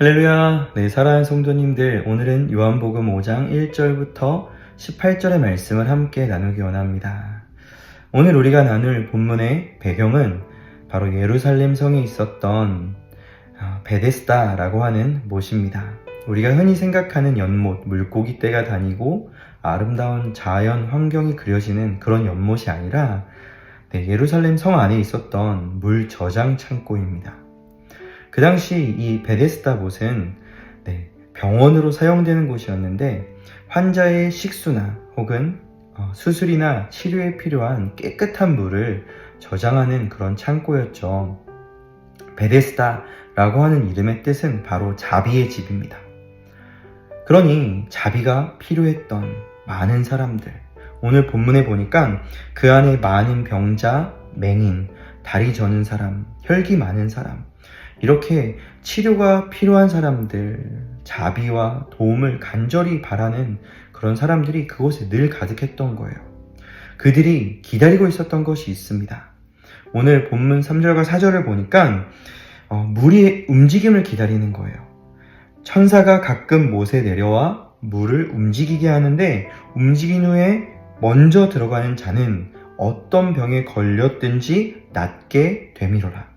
할렐루야. 네, 사랑하는 성도님들, 오늘은 요한복음 5장 1절부터 18절의 말씀을 함께 나누기 원합니다. 오늘 우리가 나눌 본문의 배경은 바로 예루살렘 성에 있었던 베데스다라고 하는 못입니다. 우리가 흔히 생각하는 연못, 물고기 떼가 다니고 아름다운 자연 환경이 그려지는 그런 연못이 아니라 예루살렘 성 안에 있었던 물 저장 창고입니다. 그 당시 이 베데스다 못은 병원으로 사용되는 곳이었는데 환자의 식수나 혹은 수술이나 치료에 필요한 깨끗한 물을 저장하는 그런 창고였죠. 베데스다라고 하는 이름의 뜻은 바로 자비의 집입니다. 그러니 자비가 필요했던 많은 사람들, 오늘 본문에 보니까 그 안에 많은 병자, 맹인, 다리 저는 사람, 혈기 많은 사람, 이렇게 치료가 필요한 사람들, 자비와 도움을 간절히 바라는 그런 사람들이 그곳에 늘 가득했던 거예요. 그들이 기다리고 있었던 것이 있습니다. 오늘 본문 3절과 4절을 보니까 물의 움직임을 기다리는 거예요. 천사가 가끔 못에 내려와 물을 움직이게 하는데 움직인 후에 먼저 들어가는 자는 어떤 병에 걸렸든지 낫게 되미로라.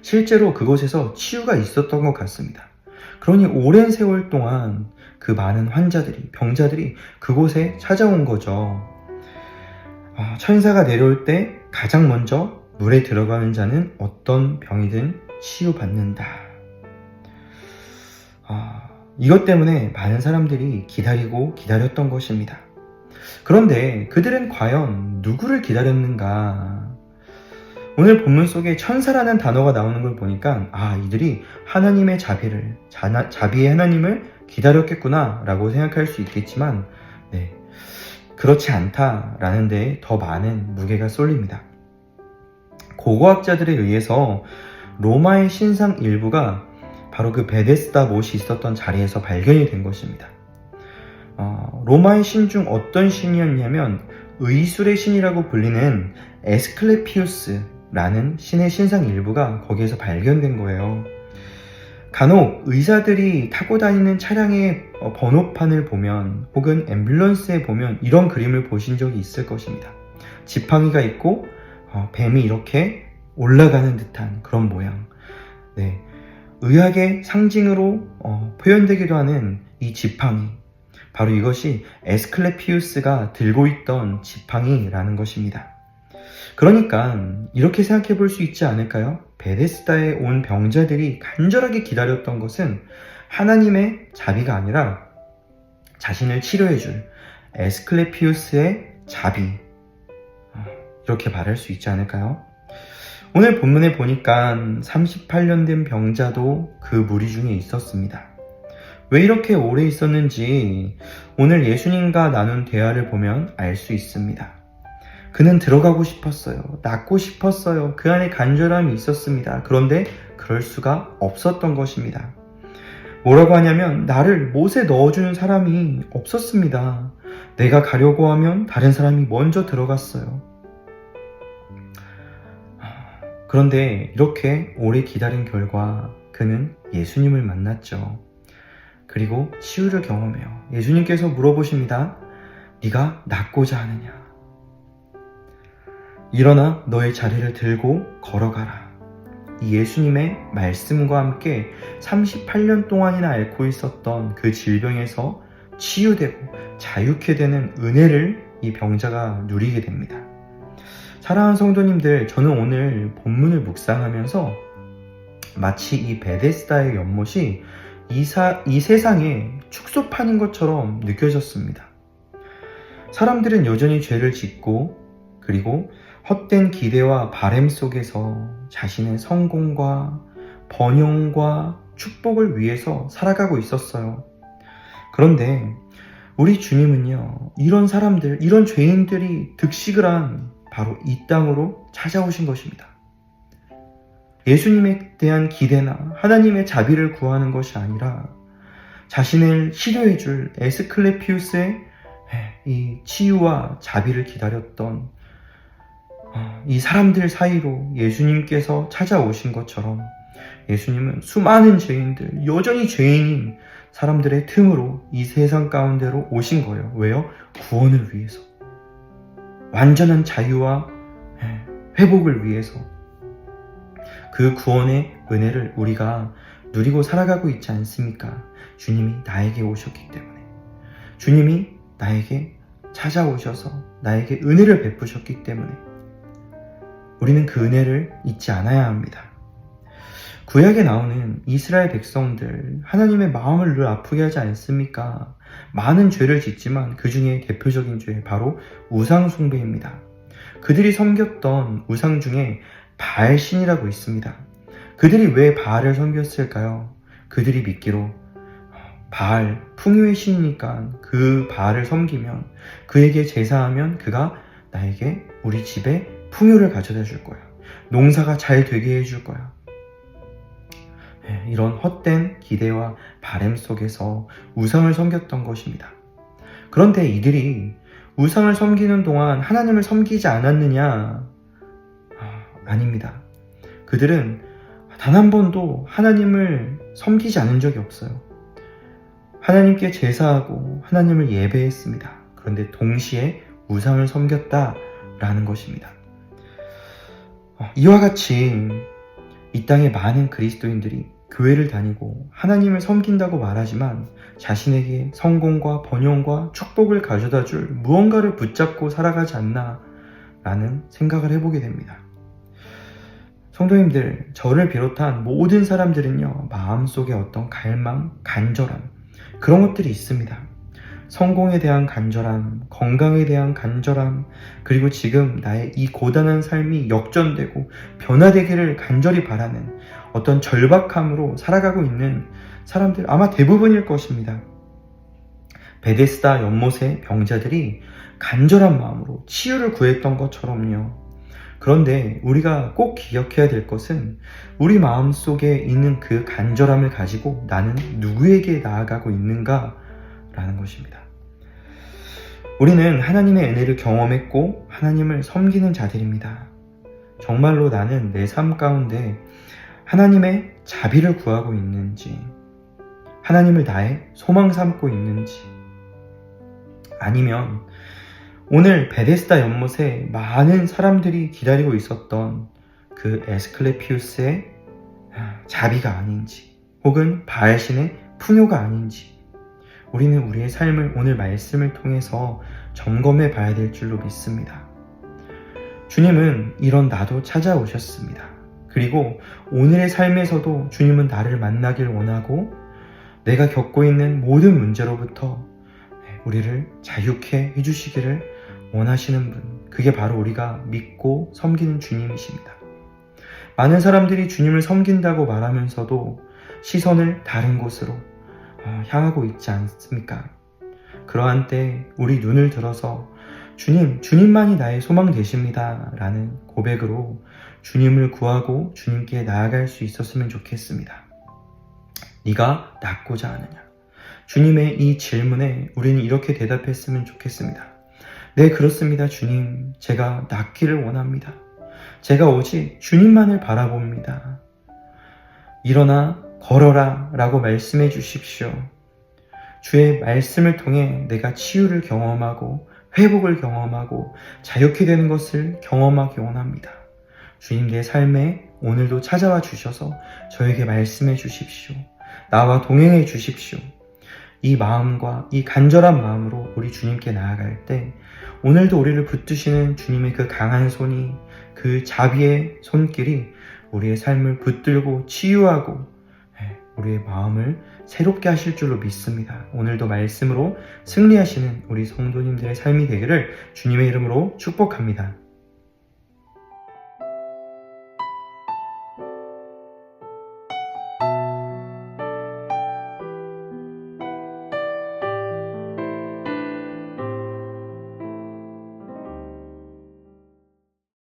실제로 그곳에서 치유가 있었던 것 같습니다. 그러니 오랜 세월 동안 그 많은 환자들이, 병자들이 그곳에 찾아온 거죠. 천사가 내려올 때 가장 먼저 물에 들어가는 자는 어떤 병이든 치유받는다. 이것 때문에 많은 사람들이 기다렸던 것입니다. 그런데 그들은 과연 누구를 기다렸는가? 오늘 본문 속에 천사라는 단어가 나오는 걸 보니까 이들이 하나님의 자비의 하나님을 기다렸겠구나 라고 생각할 수 있겠지만 그렇지 않다라는 데에 더 많은 무게가 쏠립니다. 고고학자들에 의해서 로마의 신상 일부가 바로 그 베데스다 못이 있었던 자리에서 발견이 된 것입니다. 로마의 신 중 어떤 신이었냐면 의술의 신이라고 불리는 에스클레피우스라는 신의 신상 일부가 거기에서 발견된 거예요. 간혹 의사들이 타고 다니는 차량의 번호판을 보면 혹은 앰뷸런스에 보면 이런 그림을 보신 적이 있을 것입니다. 지팡이가 있고 뱀이 이렇게 올라가는 듯한 그런 모양. 의학의 상징으로 표현되기도 하는 이 지팡이, 바로 이것이 에스클레피우스가 들고 있던 지팡이라는 것입니다. 그러니까 이렇게 생각해 볼 수 있지 않을까요? 베데스다에 온 병자들이 간절하게 기다렸던 것은 하나님의 자비가 아니라 자신을 치료해 줄 에스클레피우스의 자비, 이렇게 말할 수 있지 않을까요? 오늘 본문에 보니까 38년 된 병자도 그 무리 중에 있었습니다. 왜 이렇게 오래 있었는지 오늘 예수님과 나눈 대화를 보면 알 수 있습니다. 그는 들어가고 싶었어요. 낫고 싶었어요. 그 안에 간절함이 있었습니다. 그런데 그럴 수가 없었던 것입니다. 뭐라고 하냐면 나를 못에 넣어주는 사람이 없었습니다. 내가 가려고 하면 다른 사람이 먼저 들어갔어요. 그런데 이렇게 오래 기다린 결과 그는 예수님을 만났죠. 그리고 치유를 경험해요. 예수님께서 물어보십니다. 네가 낫고자 하느냐? 일어나 너의 자리를 들고 걸어가라. 이 예수님의 말씀과 함께 38년 동안이나 앓고 있었던 그 질병에서 치유되고 자유케 되는 은혜를 이 병자가 누리게 됩니다. 사랑하는 성도님들, 저는 오늘 본문을 묵상하면서 마치 이 베데스다의 연못이 이 세상에 축소판인 것처럼 느껴졌습니다. 사람들은 여전히 죄를 짓고 그리고 헛된 기대와 바램 속에서 자신의 성공과 번영과 축복을 위해서 살아가고 있었어요. 그런데 우리 주님은요, 이런 사람들, 이런 죄인들이 득식을 한 바로 이 땅으로 찾아오신 것입니다. 예수님에 대한 기대나 하나님의 자비를 구하는 것이 아니라 자신을 치료해 줄 에스클레피우스의 이 치유와 자비를 기다렸던 이 사람들 사이로 예수님께서 찾아오신 것처럼 예수님은 수많은 죄인들, 여전히 죄인인 사람들의 틈으로 이 세상 가운데로 오신 거예요. 왜요? 구원을 위해서. 완전한 자유와 회복을 위해서. 그 구원의 은혜를 우리가 누리고 살아가고 있지 않습니까? 주님이 나에게 오셨기 때문에. 주님이 나에게 찾아오셔서 나에게 은혜를 베푸셨기 때문에 우리는 그 은혜를 잊지 않아야 합니다. 구약에 나오는 이스라엘 백성들, 하나님의 마음을 늘 아프게 하지 않습니까? 많은 죄를 짓지만 그 중에 대표적인 죄 바로 우상 숭배입니다. 그들이 섬겼던 우상 중에 바알신이라고 있습니다. 그들이 왜 바알을 섬겼을까요? 그들이 믿기로 바알, 풍요의 신이니까 그 바알을 섬기면, 그에게 제사하면 그가 나에게 우리 집에 풍요를 가져다 줄 거야. 농사가 잘 되게 해줄 거야. 이런 헛된 기대와 바램 속에서 우상을 섬겼던 것입니다. 그런데 이들이 우상을 섬기는 동안 하나님을 섬기지 않았느냐? 아닙니다. 그들은 단 한 번도 하나님을 섬기지 않은 적이 없어요. 하나님께 제사하고 하나님을 예배했습니다. 그런데 동시에 우상을 섬겼다라는 것입니다. 이와 같이 이 땅의 많은 그리스도인들이 교회를 다니고 하나님을 섬긴다고 말하지만 자신에게 성공과 번영과 축복을 가져다 줄 무언가를 붙잡고 살아가지 않나 라는 생각을 해보게 됩니다. 성도님들, 저를 비롯한 모든 사람들은요, 마음속에 어떤 갈망, 간절함, 그런 것들이 있습니다. 성공에 대한 간절함, 건강에 대한 간절함, 그리고 지금 나의 이 고단한 삶이 역전되고 변화되기를 간절히 바라는 어떤 절박함으로 살아가고 있는 사람들 아마 대부분일 것입니다. 베데스다 연못의 병자들이 간절한 마음으로 치유를 구했던 것처럼요. 그런데 우리가 꼭 기억해야 될 것은 우리 마음속에 있는 그 간절함을 가지고 나는 누구에게 나아가고 있는가 라는 것입니다. 우리는 하나님의 은혜를 경험했고 하나님을 섬기는 자들입니다. 정말로 나는 내 삶 가운데 하나님의 자비를 구하고 있는지, 하나님을 나의 소망 삼고 있는지, 아니면 오늘 베데스다 연못에 많은 사람들이 기다리고 있었던 그 에스클레피우스의 자비가 아닌지, 혹은 바알신의 풍요가 아닌지, 우리는 우리의 삶을 오늘 말씀을 통해서 점검해 봐야 될 줄로 믿습니다. 주님은 이런 나도 찾아오셨습니다. 그리고 오늘의 삶에서도 주님은 나를 만나길 원하고 내가 겪고 있는 모든 문제로부터 우리를 자유케 해주시기를 원하시는 분, 그게 바로 우리가 믿고 섬기는 주님이십니다. 많은 사람들이 주님을 섬긴다고 말하면서도 시선을 다른 곳으로 향하고 있지 않습니까? 그러한 때 우리 눈을 들어서 주님만이 나의 소망 되십니다 라는 고백으로 주님을 구하고 주님께 나아갈 수 있었으면 좋겠습니다. 네가 낫고자 하느냐? 주님의 이 질문에 우리는 이렇게 대답했으면 좋겠습니다. 네, 그렇습니다. 주님, 제가 낫기를 원합니다. 제가 오직 주님만을 바라봅니다. 일어나 걸어라 라고 말씀해 주십시오. 주의 말씀을 통해 내가 치유를 경험하고 회복을 경험하고 자유케 되는 것을 경험하기 원합니다. 주님, 내 삶에 오늘도 찾아와 주셔서 저에게 말씀해 주십시오. 나와 동행해 주십시오. 이 마음과 이 간절한 마음으로 우리 주님께 나아갈 때 오늘도 우리를 붙드시는 주님의 그 강한 손이, 그 자비의 손길이 우리의 삶을 붙들고 치유하고 우리의 마음을 새롭게 하실 줄로 믿습니다. 오늘도 말씀으로 승리하시는 우리 성도님들의 삶이 되기를 주님의 이름으로 축복합니다.